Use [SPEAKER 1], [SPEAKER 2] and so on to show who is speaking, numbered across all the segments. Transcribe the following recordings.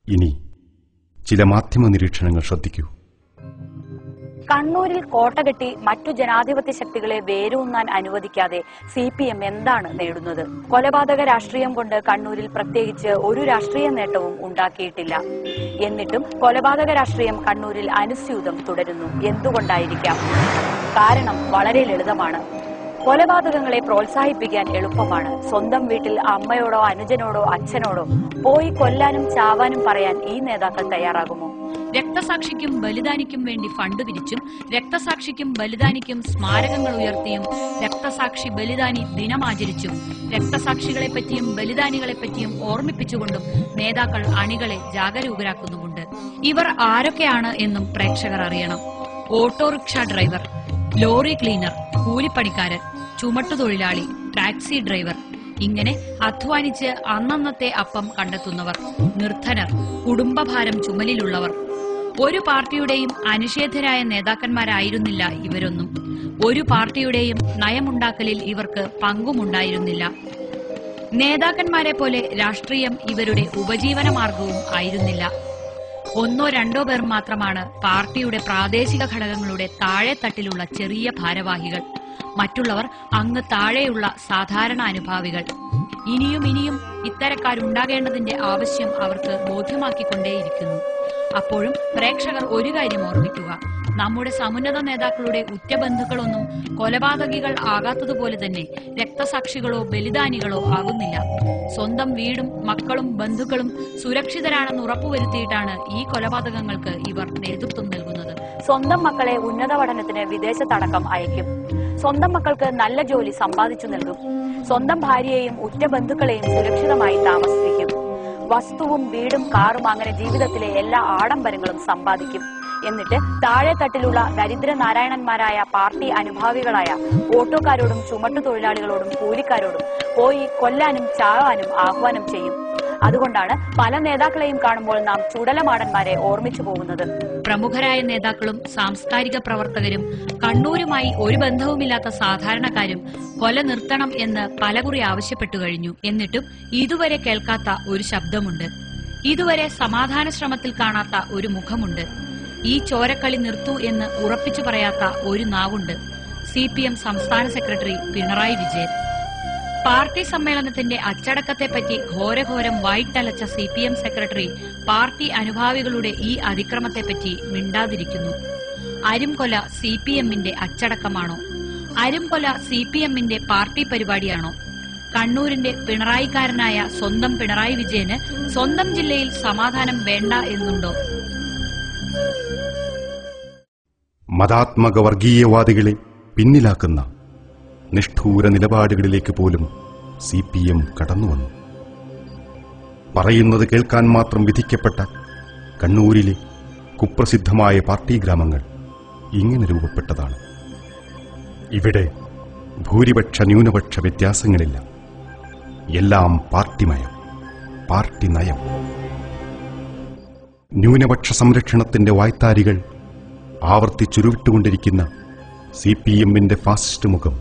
[SPEAKER 1] ഇനി ചില മാധ്യമ നിരീക്ഷണങ്ങൾ ശ്രദ്ധിക്കൂ.
[SPEAKER 2] കണ്ണൂരിൽ കോട്ടകെട്ടി മറ്റു ജനാധിപത്യ ശക്തികളെ വേരൂന്നാൻ അനുവദിക്കാതെ CPM എന്താണ് നേടുന്നത്? കൊലപാതക രാഷ്ട്രീയം കൊണ്ട് കണ്ണൂരിൽ പ്രത്യേകിച്ച് ഒരു രാഷ്ട്രീയ നേട്ടവും ഉണ്ടാക്കിയിട്ടില്ല. എന്നിട്ടും കൊലപാതക രാഷ്ട്രീയം കണ്ണൂരിൽ അനുസ്യൂതം തുടരുന്നു. എന്തുകൊണ്ടായിരിക്കാം? കാരണം വളരെ ലളിതമാണ്. കൊലപാതകങ്ങളെ പ്രോത്സാഹിപ്പിക്കാൻ എളുപ്പമാണ്. സ്വന്തം വീട്ടിൽ അമ്മയോടോ അനുജനോടോ അച്ഛനോടോ പോയി കൊല്ലാനും ചാവാനും പറയാൻ ഈ നേതാക്കൾ തയ്യാറാകുമോ?
[SPEAKER 3] രക്തസാക്ഷിക്കും ബലിദാനിക്കും വേണ്ടി ഫണ്ട് പിരിച്ചും രക്തസാക്ഷിക്കും ബലിദാനിക്കും സ്മാരകങ്ങൾ ഉയർത്തിയും രക്തസാക്ഷി ബലിദാനി ദിനമാചരിച്ചും രക്തസാക്ഷികളെപ്പറ്റിയും ബലിദാനികളെപ്പറ്റിയും ഓർമ്മിപ്പിച്ചുകൊണ്ടും നേതാക്കൾ അണികളെ ജാഗരൂകരാക്കുന്നുമുണ്ട്. ഇവർ ആരൊക്കെയാണ് എന്നും പ്രേക്ഷകർ അറിയണം. ഓട്ടോറിക്ഷ ഡ്രൈവർ, ലോറി ക്ലീനർ, കൂലിപ്പണിക്കാരൻ, ചുമട്ടുതൊഴിലാളി, ടാക്സി ഡ്രൈവർ, ഇങ്ങനെ അധ്വാനിച്ച് അന്നന്നത്തെ അപ്പം കണ്ടെത്തുന്നവർ, നിർധനർ, കുടുംബഭാരം ചുമലിലുള്ളവർ. ഒരു പാർട്ടിയുടെയും അനിഷേധ്യരായ നേതാക്കന്മാരായിരുന്നില്ല ഇവരൊന്നും. ഒരു പാർട്ടിയുടെയും നയമുണ്ടാക്കലിൽ ഇവർക്ക് പങ്കുമുണ്ടായിരുന്നില്ല. നേതാക്കന്മാരെ പോലെ രാഷ്ട്രീയം ഇവരുടെ ഉപജീവന മാർഗവും ആയിരുന്നില്ല. ഒന്നോ രണ്ടോ പേർ മാത്രമാണ് പാർട്ടിയുടെ പ്രാദേശിക ഘടകങ്ങളുടെ താഴെത്തട്ടിലുള്ള ചെറിയ ഭാരവാഹികൾ. മറ്റുള്ളവർ അങ്ങ് താഴെയുള്ള സാധാരണ അനുഭാവികൾ. ഇനിയും ഇനിയും ഇത്തരക്കാരുണ്ടാകേണ്ടതിന്റെ ആവശ്യം അവർക്ക് ബോധ്യമാക്കിക്കൊണ്ടേയിരിക്കുന്നു. അപ്പോഴും പ്രേക്ഷകർ ഒരു കാര്യം ഓർമ്മിക്കുക: നമ്മുടെ സമുന്നത നേതാക്കളുടെ ഉറ്റബന്ധുക്കളൊന്നും കൊലപാതകികൾ ആകാത്തതുപോലെ തന്നെ രക്തസാക്ഷികളോ ബലിദാനികളോ ആകുന്നില്ല. സ്വന്തം വീടും മക്കളും ബന്ധുക്കളും സുരക്ഷിതരാണെന്ന് ഉറപ്പുവരുത്തിയിട്ടാണ് ഈ കൊലപാതകങ്ങൾക്ക് ഇവർ നേതൃത്വം നൽകുന്നത്.
[SPEAKER 2] സ്വന്തം മക്കളെ ഉന്നത പഠനത്തിന് വിദേശത്തടക്കം അയക്കും. സ്വന്തം മക്കൾക്ക് നല്ല ജോലി സമ്പാദിച്ചു നൽകും. സ്വന്തം ഭാര്യയെയും ഉറ്റ ബന്ധുക്കളെയും സുരക്ഷിതമായി താമസിപ്പിക്കും. വസ്തുവും വീടും കാറും അങ്ങനെ ജീവിതത്തിലെ എല്ലാ ആഡംബരങ്ങളും സമ്പാദിക്കും. എന്നിട്ട് താഴെത്തട്ടിലുള്ള ദരിദ്രനാരായണന്മാരായ പാർട്ടി അനുഭാവികളായ ഓട്ടോക്കാരോടും ചുമട്ടുതൊഴിലാളികളോടും കൂലിക്കാരോടും പോയി കൊല്ലാനും ചാവാനും ആഹ്വാനം ചെയ്യും. അതുകൊണ്ടാണ് പല നേതാക്കളെയും കാണുമ്പോൾ നാം ചുടലമാടന്മാരെ ഓർമ്മിച്ചു പോകുന്നത്.
[SPEAKER 3] പ്രമുഖരായ നേതാക്കളും സാംസ്കാരിക പ്രവർത്തകരും കണ്ണൂരുമായി ഒരു ബന്ധവുമില്ലാത്ത സാധാരണക്കാരും കൊല നിർത്തണം എന്ന് പലകുറി ആവശ്യപ്പെട്ടു കഴിഞ്ഞു. എന്നിട്ടും ഇതുവരെ കേൾക്കാത്ത ഒരു ശബ്ദമുണ്ട്. ഇതുവരെ സമാധാന ശ്രമത്തിൽ കാണാത്ത ഒരു മുഖമുണ്ട്. ഈ ചോരക്കളി നിർത്തൂ എന്ന് ഉറപ്പിച്ചു പറയാത്ത ഒരു നാവുണ്ട്. CPM സംസ്ഥാന സെക്രട്ടറി പിണറായി വിജയൻ. പാർട്ടി സമ്മേളനത്തിന്റെ അച്ചടക്കത്തെപ്പറ്റി ഘോരഘോരം വായിട്ടലച്ച CPM സെക്രട്ടറി പാർട്ടി അനുഭാവികളുടെ ഈ അതിക്രമത്തെപ്പറ്റി മിണ്ടാതിരിക്കുന്നു. അരുംകൊല CPMന്റെ അച്ചടക്കമാണോ? അരുംകൊല CPMന്റെ പാർട്ടി പരിപാടിയാണോ? കണ്ണൂരിന്റെ പിണറായിക്കാരനായ സ്വന്തം പിണറായി വിജയന് സ്വന്തം ജില്ലയിൽ സമാധാനം വേണ്ട എന്നുണ്ടോ?
[SPEAKER 1] മതാത്മക വർഗീയവാദികളെ പിന്നിലാക്കുന്ന നിഷ്ഠൂര നിലപാടുകളിലേക്ക് പോലും CPM കടന്നുവന്നു. പറയുന്നത് കേൾക്കാൻ മാത്രം വിധിക്കപ്പെട്ട കണ്ണൂരിലെ കുപ്രസിദ്ധമായ പാർട്ടി ഗ്രാമങ്ങൾ ഇങ്ങനെ രൂപപ്പെട്ടതാണ്. ഇവിടെ ഭൂരിപക്ഷ ന്യൂനപക്ഷ വ്യത്യാസങ്ങളില്ല. എല്ലാം പാർട്ടിമയം, പാർട്ടി നയം. ന്യൂനപക്ഷ സംരക്ഷണത്തിന്റെ വായ്ത്താരികൾ ആവർത്തിച്ചുരുവിട്ടുകൊണ്ടിരിക്കുന്ന CPMന്റെ ഫാസിസ്റ്റ് മുഖം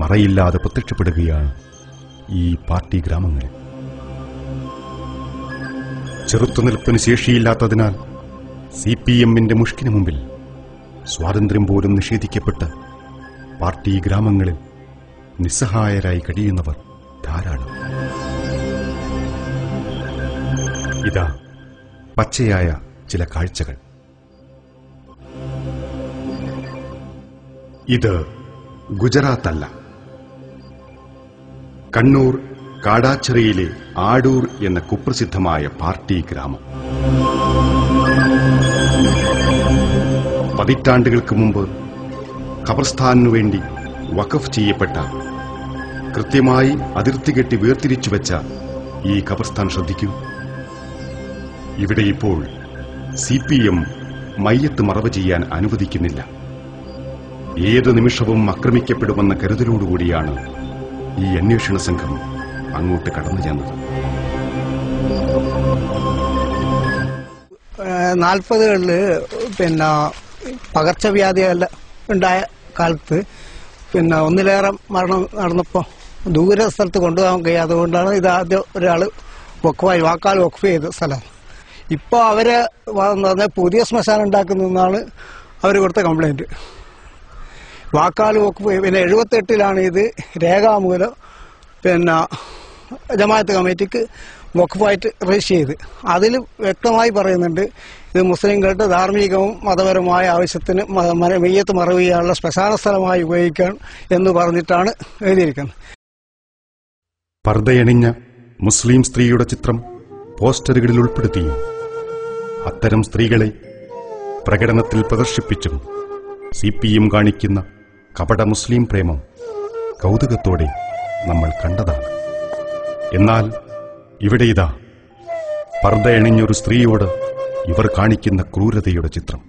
[SPEAKER 1] മറയില്ലാതെ പ്രത്യക്ഷപ്പെടുകയാണ് ഈ പാർട്ടി ഗ്രാമങ്ങളിൽ. ചെറുത്തുനിൽപ്പിന് ശേഷിയില്ലാത്തതിനാൽ CPMന്റെ മുഷ്കിന് മുമ്പിൽ സ്വാതന്ത്ര്യം പോലും നിഷേധിക്കപ്പെട്ട പാർട്ടി ഗ്രാമങ്ങളിൽ നിസ്സഹായരായി കഴിയുന്നവർ ധാരാളം. ഇതാ പച്ചയായ ചില കാഴ്ചകൾ. ഇത് ഗുജറാത്തല്ല. കണ്ണൂർ കാടാച്ചിറയിലെ ആടൂർ എന്ന കുപ്രസിദ്ധമായ പാർട്ടി ഗ്രാമം. പതിറ്റാണ്ടുകൾക്ക് മുമ്പ് ഖബർസ്ഥാനു വേണ്ടി വഖഫ് ചെയ്യപ്പെട്ട, കൃത്യമായി അതിർത്തി കെട്ടി വേർതിരിച്ചുവെച്ച ഈ ഖബർസ്ഥാൻ ശ്രദ്ധിക്കൂ. ഇവിടെ ഇപ്പോൾ CPM മയ്യത്ത് മറവ് ചെയ്യാൻ അനുവദിക്കുന്നില്ല. ഏതു നിമിഷവും ആക്രമിക്കപ്പെടുമെന്ന കരുതലോടുകൂടിയാണ് ഈ അന്വേഷണ സംഘം അങ്ങോട്ട് കടന്നു ചെന്നത്.
[SPEAKER 4] 40കളിൽ പകർച്ചവ്യാധിയെല്ലാം ഉണ്ടായ കാലത്ത് ഒന്നിലേറെ മരണം നടന്നപ്പോൾ ദൂര സ്ഥലത്ത് കൊണ്ടുപോകാൻ കഴിയാതെ അതുകൊണ്ടാണ് ഇത് ആദ്യം ഒരാൾ വാക്കാൽ വഖഫ് ചെയ്ത സ്ഥലം. ഇപ്പോൾ അവരെ പുതിയ ശ്മശാനം ഉണ്ടാക്കുന്നതെന്നാണ് അവർ കൊടുത്ത കംപ്ലൈന്റ്. വാക്കാൽ വഖഫ് പിന്നെ 78 ഇത് രേഖാമൂലം പിന്നെ ജമാഅത്ത് കമ്മിറ്റിക്ക് വഖഫായിട്ട് രജിസ്റ്റർ ചെയ്ത്. അതിൽ വ്യക്തമായി പറയുന്നുണ്ട് ഇത് മുസ്ലിങ്ങളുടെ ധാർമ്മികവും മതപരമായ ആവശ്യത്തിന് മെയ്യത്ത് മറവ് ചെയ്യാനുള്ള ശ്മശാന സ്ഥലമായി ഉപയോഗിക്കാൻ എന്ന് പറഞ്ഞിട്ടാണ് എഴുതിയിരിക്കുന്നത്.
[SPEAKER 1] പർദ്ദയണിഞ്ഞ മുസ്ലിം സ്ത്രീയുടെ ചിത്രം പോസ്റ്ററുകളിൽ ഉൾപ്പെടുത്തിയും അത്തരം സ്ത്രീകളെ പ്രകടനത്തിൽ പ്രദർശിപ്പിച്ചും CPM കാണിക്കുന്ന കപട മുസ്ലിം പ്രേമം കൗതുകത്തോടെ നമ്മൾ കണ്ടതാണ്. എന്നാൽ ഇവിടെ ഇതാ പർദ്ദയണിഞ്ഞൊരു സ്ത്രീയോട് ഇവർ കാണിക്കുന്ന ക്രൂരതയുടെ ചിത്രം.